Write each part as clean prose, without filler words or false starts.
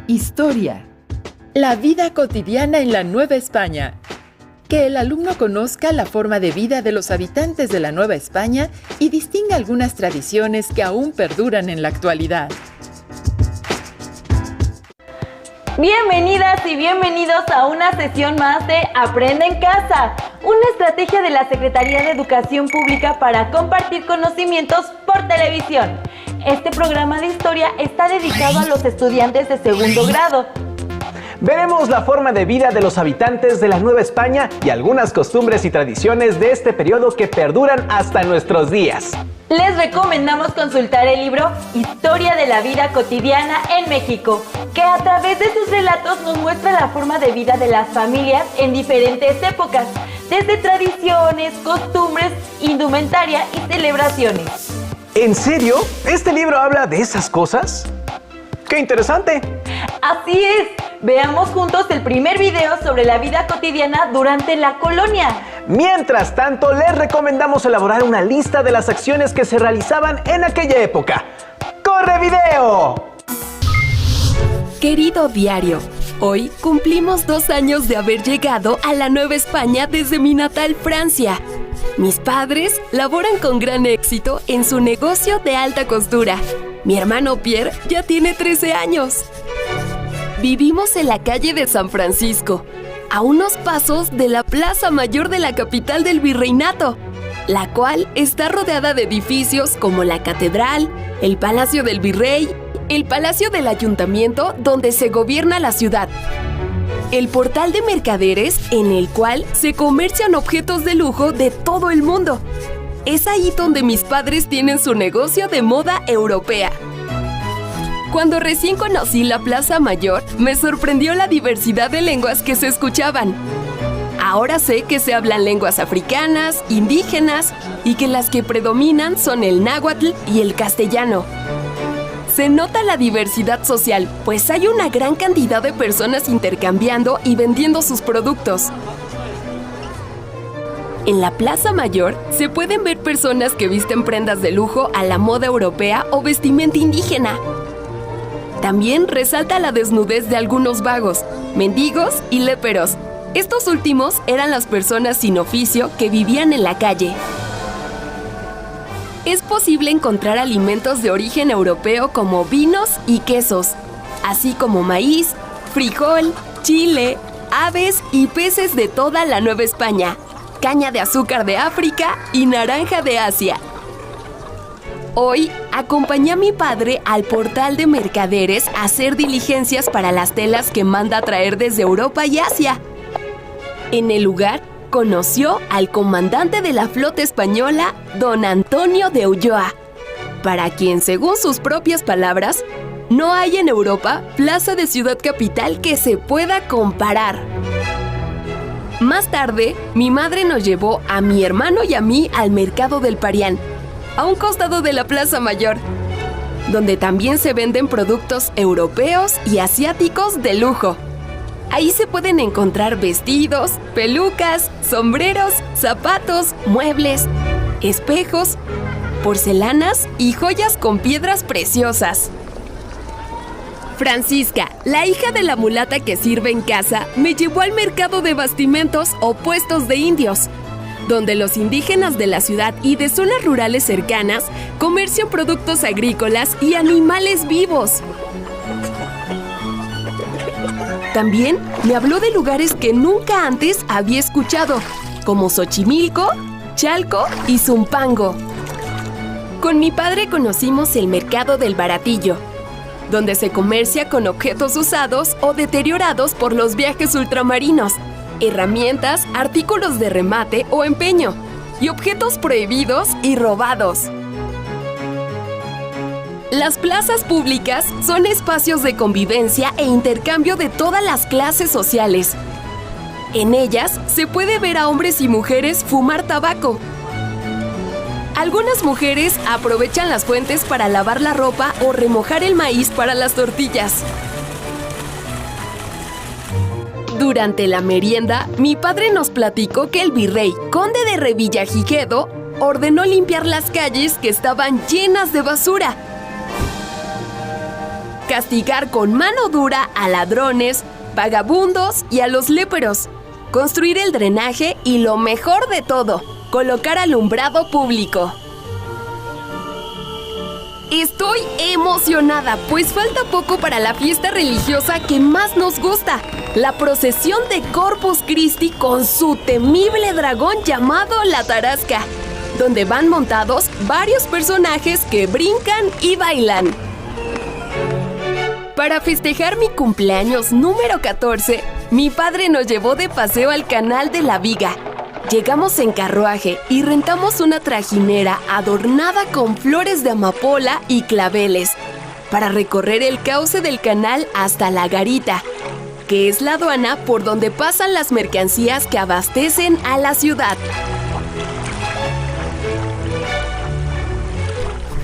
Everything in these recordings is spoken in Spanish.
Historia. La vida cotidiana en la Nueva España. Que el alumno conozca la forma de vida de los habitantes de la Nueva España y distinga algunas tradiciones que aún perduran en la actualidad. Bienvenidas y bienvenidos a una sesión más de Aprende en Casa, una estrategia de la Secretaría de Educación Pública para compartir conocimientos por televisión. Este programa de historia está dedicado a los estudiantes de segundo grado. Veremos la forma de vida de los habitantes de la Nueva España y algunas costumbres y tradiciones de este periodo que perduran hasta nuestros días. Les recomendamos consultar el libro Historia de la vida cotidiana en México, que a través de sus relatos nos muestra la forma de vida de las familias en diferentes épocas, desde tradiciones, costumbres, indumentaria y celebraciones. ¿En serio? ¿Este libro habla de esas cosas? ¡Qué interesante! Así es. Veamos juntos el primer video sobre la vida cotidiana durante la colonia. Mientras tanto, les recomendamos elaborar una lista de las acciones que se realizaban en aquella época. ¡Corre video! Querido diario, hoy cumplimos 2 años de haber llegado a la Nueva España desde mi natal Francia. Mis padres laboran con gran éxito en su negocio de alta costura. Mi hermano Pierre ya tiene 13 años. Vivimos en la calle de San Francisco, a unos pasos de la Plaza Mayor de la capital del Virreinato, la cual está rodeada de edificios como la Catedral, el Palacio del Virrey, el Palacio del Ayuntamiento donde se gobierna la ciudad, el Portal de Mercaderes en el cual se comercian objetos de lujo de todo el mundo. Es ahí donde mis padres tienen su negocio de moda europea. Cuando recién conocí la Plaza Mayor, me sorprendió la diversidad de lenguas que se escuchaban. Ahora sé que se hablan lenguas africanas, indígenas y que las que predominan son el náhuatl y el castellano. Se nota la diversidad social, pues hay una gran cantidad de personas intercambiando y vendiendo sus productos. En la Plaza Mayor se pueden ver personas que visten prendas de lujo a la moda europea o vestimenta indígena. También resalta la desnudez de algunos vagos, mendigos y léperos. Estos últimos eran las personas sin oficio que vivían en la calle. Es posible encontrar alimentos de origen europeo como vinos y quesos, así como maíz, frijol, chile, aves y peces de toda la Nueva España, caña de azúcar de África y naranja de Asia. Hoy acompañé a mi padre al Portal de Mercaderes a hacer diligencias para las telas que manda a traer desde Europa y Asia. En el lugar, conoció al comandante de la flota española, don Antonio de Ulloa, para quien, según sus propias palabras, no hay en Europa plaza de ciudad capital que se pueda comparar. Más tarde, mi madre nos llevó a mi hermano y a mí al mercado del Parián, a un costado de la Plaza Mayor, donde también se venden productos europeos y asiáticos de lujo. Ahí se pueden encontrar vestidos, pelucas, sombreros, zapatos, muebles, espejos, porcelanas y joyas con piedras preciosas. Francisca, la hija de la mulata que sirve en casa, me llevó al mercado de bastimentos o puestos de indios, donde los indígenas de la ciudad y de zonas rurales cercanas comercian productos agrícolas y animales vivos. También me habló de lugares que nunca antes había escuchado, como Xochimilco, Chalco y Zumpango. Con mi padre conocimos el mercado del Baratillo, donde se comercia con objetos usados o deteriorados por los viajes ultramarinos, herramientas, artículos de remate o empeño, y objetos prohibidos y robados. Las plazas públicas son espacios de convivencia e intercambio de todas las clases sociales. En ellas se puede ver a hombres y mujeres fumar tabaco. Algunas mujeres aprovechan las fuentes para lavar la ropa o remojar el maíz para las tortillas. Durante la merienda, mi padre nos platicó que el virrey, conde de Revillagigedo, ordenó limpiar las calles que estaban llenas de basura. castigar con mano dura a ladrones, vagabundos y a los léperos, construir el drenaje y lo mejor de todo, colocar alumbrado público. Estoy emocionada, pues falta poco para la fiesta religiosa que más nos gusta, la procesión de Corpus Christi con su temible dragón llamado la Tarasca, donde van montados varios personajes que brincan y bailan. Para festejar mi cumpleaños número 14, mi padre nos llevó de paseo al Canal de la Viga. Llegamos en carruaje y rentamos una trajinera adornada con flores de amapola y claveles para recorrer el cauce del canal hasta la garita, que es la aduana por donde pasan las mercancías que abastecen a la ciudad.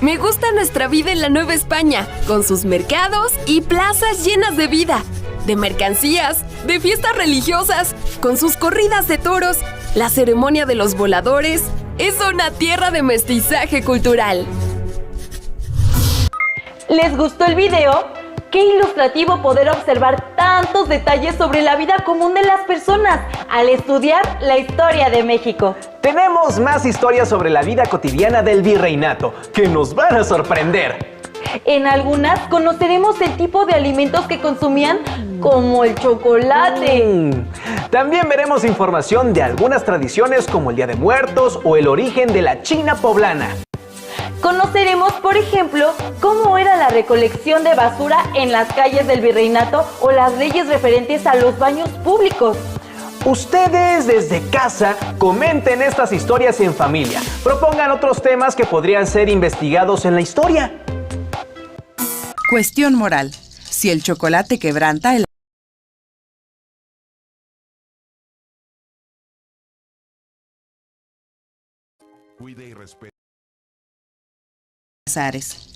Me gusta nuestra vida en la Nueva España, con sus mercados y plazas llenas de vida, de mercancías, de fiestas religiosas, con sus corridas de toros, la ceremonia de los voladores. Es una tierra de mestizaje cultural. ¿Les gustó el video? ¡Qué ilustrativo poder observar tantos detalles sobre la vida común de las personas al estudiar la historia de México! Tenemos más historias sobre la vida cotidiana del virreinato que nos van a sorprender. En algunas conoceremos el tipo de alimentos que consumían, como el chocolate. También veremos información de algunas tradiciones como el Día de Muertos o el origen de la China poblana. Conoceremos, por ejemplo, cómo era la recolección de basura en las calles del virreinato o las leyes referentes a los baños públicos. Ustedes desde casa comenten estas historias en familia. Propongan otros temas que podrían ser investigados en la historia. Cuestión moral. Si el chocolate quebranta el Cuide y respete. azares.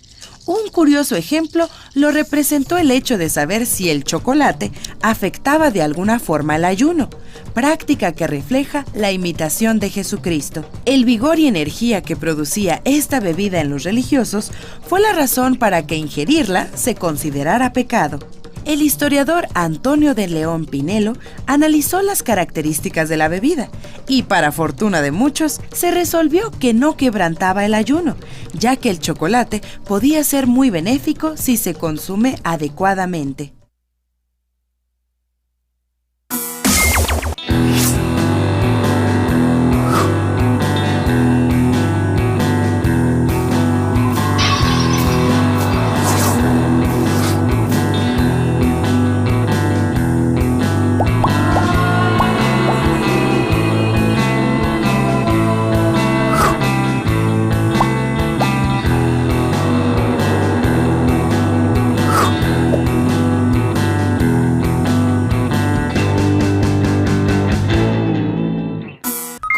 Un curioso ejemplo lo representó el hecho de saber si el chocolate afectaba de alguna forma el ayuno, práctica que refleja la imitación de Jesucristo. El vigor y energía que producía esta bebida en los religiosos fue la razón para que ingerirla se considerara pecado. El historiador Antonio de León Pinelo analizó las características de la bebida y, para fortuna de muchos, se resolvió que no quebrantaba el ayuno, ya que el chocolate podía ser muy benéfico si se consume adecuadamente.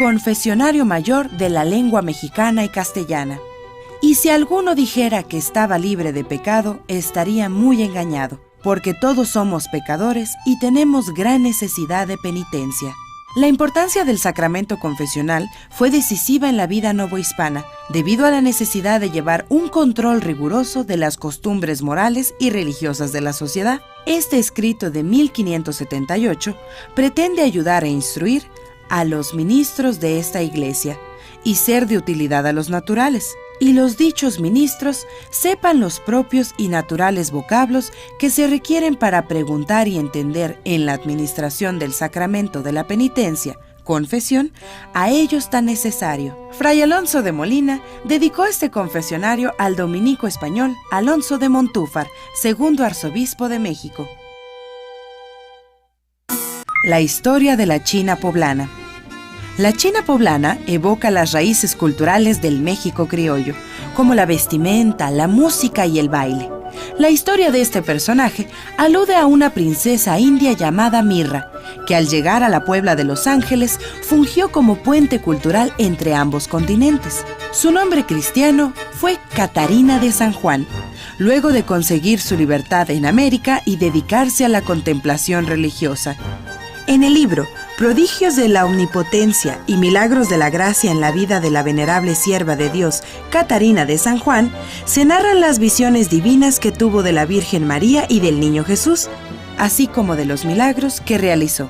Confesionario Mayor de la Lengua Mexicana y Castellana. Y si alguno dijera que estaba libre de pecado, estaría muy engañado, porque todos somos pecadores y tenemos gran necesidad de penitencia. La importancia del sacramento confesional fue decisiva en la vida novohispana, debido a la necesidad de llevar un control riguroso de las costumbres morales y religiosas de la sociedad. Este escrito de 1578 pretende ayudar e instruir a los ministros de esta iglesia y ser de utilidad a los naturales, y los dichos ministros sepan los propios y naturales vocablos que se requieren para preguntar y entender en la administración del sacramento de la penitencia, confesión, a ellos tan necesario. Fray Alonso de Molina dedicó este confesionario al dominico español Alonso de Montúfar, segundo arzobispo de México. La historia de la China poblana. La China poblana evoca las raíces culturales del México criollo, como la vestimenta, la música y el baile. La historia de este personaje alude a una princesa india llamada Mirra, que al llegar a la Puebla de Los Ángeles fungió como puente cultural entre ambos continentes. Su nombre cristiano fue Catarina de San Juan, luego de conseguir su libertad en América y dedicarse a la contemplación religiosa. En el libro Prodigios de la Omnipotencia y Milagros de la Gracia en la vida de la venerable sierva de Dios, Catarina de San Juan, se narran las visiones divinas que tuvo de la Virgen María y del Niño Jesús, así como de los milagros que realizó.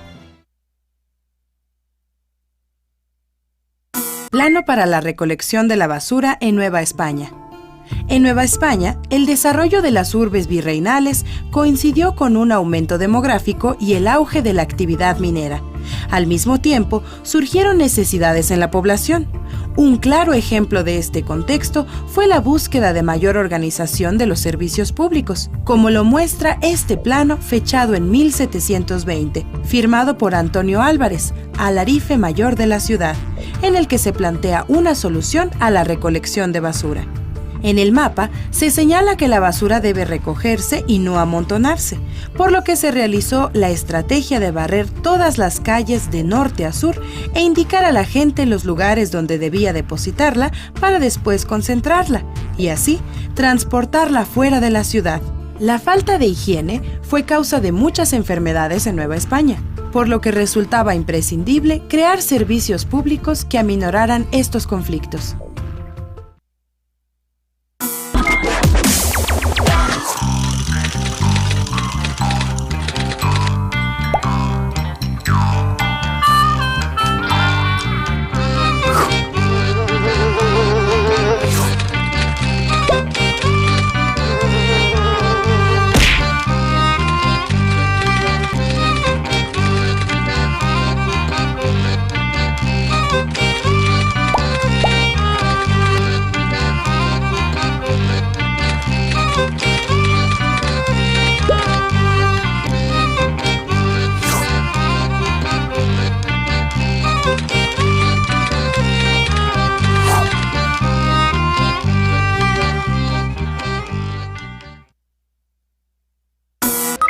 Plano para la recolección de la basura en Nueva España. En Nueva España, el desarrollo de las urbes virreinales coincidió con un aumento demográfico y el auge de la actividad minera. Al mismo tiempo, surgieron necesidades en la población. Un claro ejemplo de este contexto fue la búsqueda de mayor organización de los servicios públicos, como lo muestra este plano fechado en 1720, firmado por Antonio Álvarez, alarife mayor de la ciudad, en el que se plantea una solución a la recolección de basura. En el mapa se señala que la basura debe recogerse y no amontonarse, por lo que se realizó la estrategia de barrer todas las calles de norte a sur e indicar a la gente los lugares donde debía depositarla para después concentrarla y así transportarla fuera de la ciudad. La falta de higiene fue causa de muchas enfermedades en Nueva España, por lo que resultaba imprescindible crear servicios públicos que aminoraran estos conflictos.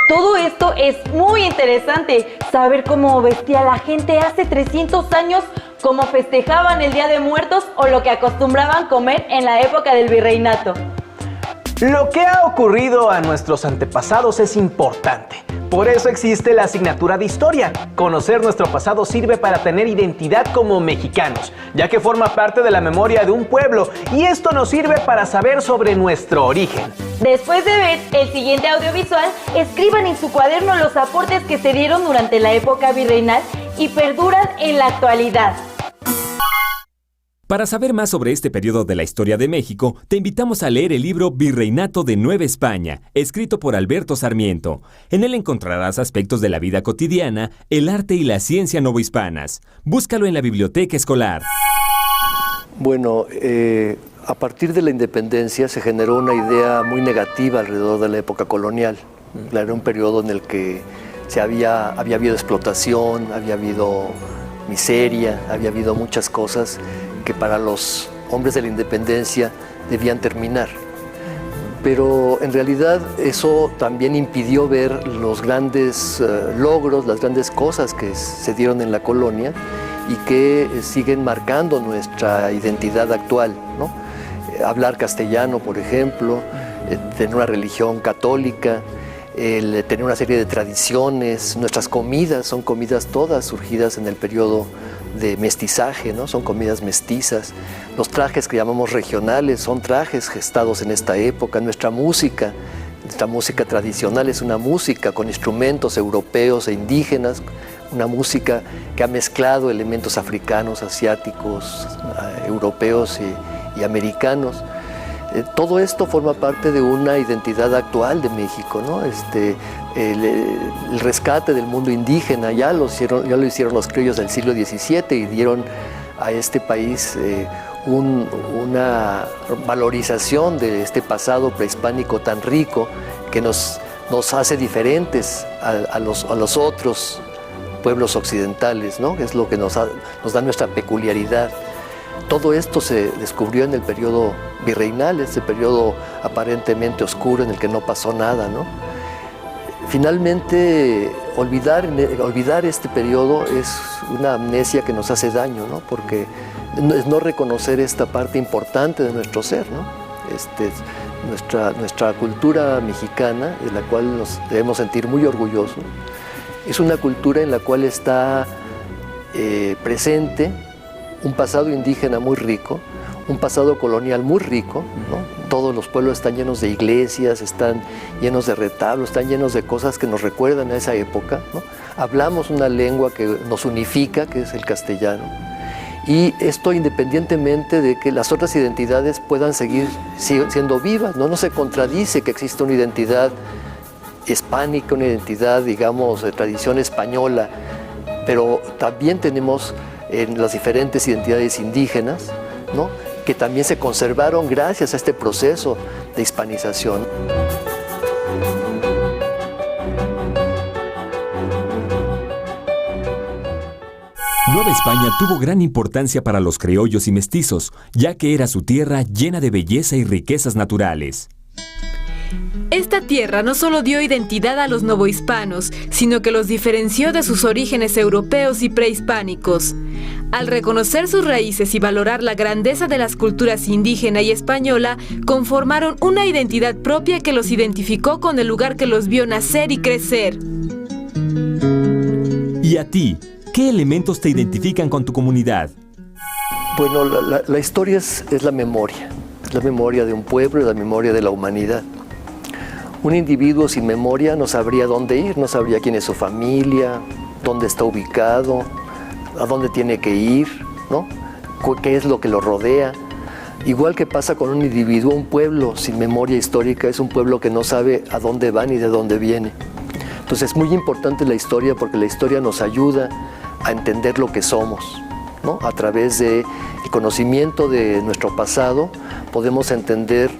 Todo esto es muy interesante, saber cómo vestía la gente hace 300 años, cómo festejaban el Día de Muertos o lo que acostumbraban comer en la época del virreinato. Lo que ha ocurrido a nuestros antepasados es importante. Por eso existe la asignatura de historia. Conocer nuestro pasado sirve para tener identidad como mexicanos, ya que forma parte de la memoria de un pueblo, y esto nos sirve para saber sobre nuestro origen. Después de ver el siguiente audiovisual, escriban en su cuaderno los aportes que se dieron durante la época virreinal y perduran en la actualidad. Para saber más sobre este periodo de la historia de México, te invitamos a leer el libro Virreinato de Nueva España, escrito por Alberto Sarmiento. En él encontrarás aspectos de la vida cotidiana, el arte y la ciencia novohispanas. Búscalo en la biblioteca escolar. Bueno, a partir de la independencia se generó una idea muy negativa alrededor de la época colonial. Era un periodo en el que había habido explotación, había habido miseria, había habido muchas cosas que para los hombres de la independencia debían terminar. Pero en realidad eso también impidió ver los grandes logros, las grandes cosas que se dieron en la colonia y que siguen marcando nuestra identidad actual, ¿no? Hablar castellano, por ejemplo, tener una religión católica, el tener una serie de tradiciones, nuestras comidas son comidas todas surgidas en el periodo de mestizaje, ¿no? Son comidas mestizas. Los trajes que llamamos regionales son trajes gestados en esta época. Nuestra música tradicional es una música con instrumentos europeos e indígenas, una música que ha mezclado elementos africanos, asiáticos, europeos y americanos. Todo esto forma parte de una identidad actual de México, ¿no? El rescate del mundo indígena ya lo hicieron los criollos del siglo XVII y dieron a este país una valorización de este pasado prehispánico tan rico que nos hace diferentes a los otros pueblos occidentales, ¿no? Es lo que nos da nuestra peculiaridad. Todo esto se descubrió en el periodo virreinal, este periodo aparentemente oscuro en el que no pasó nada, ¿no? Finalmente, olvidar este periodo es una amnesia que nos hace daño, ¿no? Porque es no reconocer esta parte importante de nuestro ser, ¿no? Nuestra cultura mexicana, de la cual nos debemos sentir muy orgullosos, Es una cultura en la cual está presente un pasado indígena muy rico, un pasado colonial muy rico, ¿no? Todos los pueblos están llenos de iglesias, están llenos de retablos, están llenos de cosas que nos recuerdan a esa época, ¿no? Hablamos una lengua que nos unifica, que es el castellano. Y esto independientemente de que las otras identidades puedan seguir siendo vivas, ¿no? No se contradice que exista una identidad hispánica, una identidad, digamos, de tradición española, pero también tenemos en las diferentes identidades indígenas, ¿no? Que también se conservaron gracias a este proceso de hispanización. Nueva España tuvo gran importancia para los criollos y mestizos, ya que era su tierra llena de belleza y riquezas naturales. Esta tierra no solo dio identidad a los novohispanos, sino que los diferenció de sus orígenes europeos y prehispánicos. Al reconocer sus raíces y valorar la grandeza de las culturas indígena y española, conformaron una identidad propia que los identificó con el lugar que los vio nacer y crecer. ¿Y a ti? ¿Qué elementos te identifican con tu comunidad? Bueno, la historia es la memoria de un pueblo, es la memoria de la humanidad. Un individuo sin memoria no sabría dónde ir, no sabría quién es su familia, dónde está ubicado, a dónde tiene que ir, ¿no? ¿Qué es lo que lo rodea? Igual que pasa con un individuo, un pueblo sin memoria histórica es un pueblo que no sabe a dónde va ni de dónde viene. Entonces es muy importante la historia porque la historia nos ayuda a entender lo que somos, ¿no? A través del conocimiento de nuestro pasado podemos entender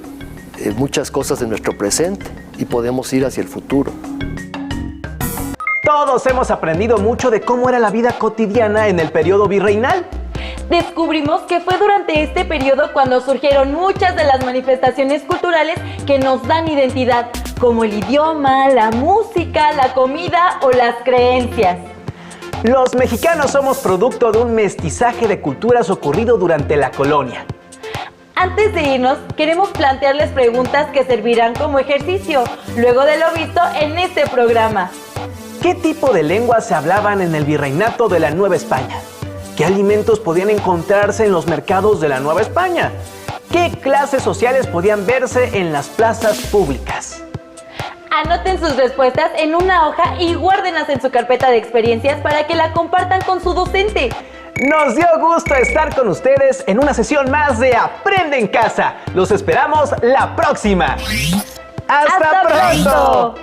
muchas cosas de nuestro presente y podemos ir hacia el futuro. Todos hemos aprendido mucho de cómo era la vida cotidiana en el periodo virreinal. Descubrimos que fue durante este periodo cuando surgieron muchas de las manifestaciones culturales que nos dan identidad, como el idioma, la música, la comida o las creencias. Los mexicanos somos producto de un mestizaje de culturas ocurrido durante la colonia. Antes de irnos, queremos plantearles preguntas que servirán como ejercicio, luego de lo visto en este programa. ¿Qué tipo de lenguas se hablaban en el virreinato de la Nueva España? ¿Qué alimentos podían encontrarse en los mercados de la Nueva España? ¿Qué clases sociales podían verse en las plazas públicas? Anoten sus respuestas en una hoja y guárdenlas en su carpeta de experiencias para que la compartan con su docente. Nos dio gusto estar con ustedes en una sesión más de Aprende en Casa. Los esperamos la próxima. ¡Hasta pronto!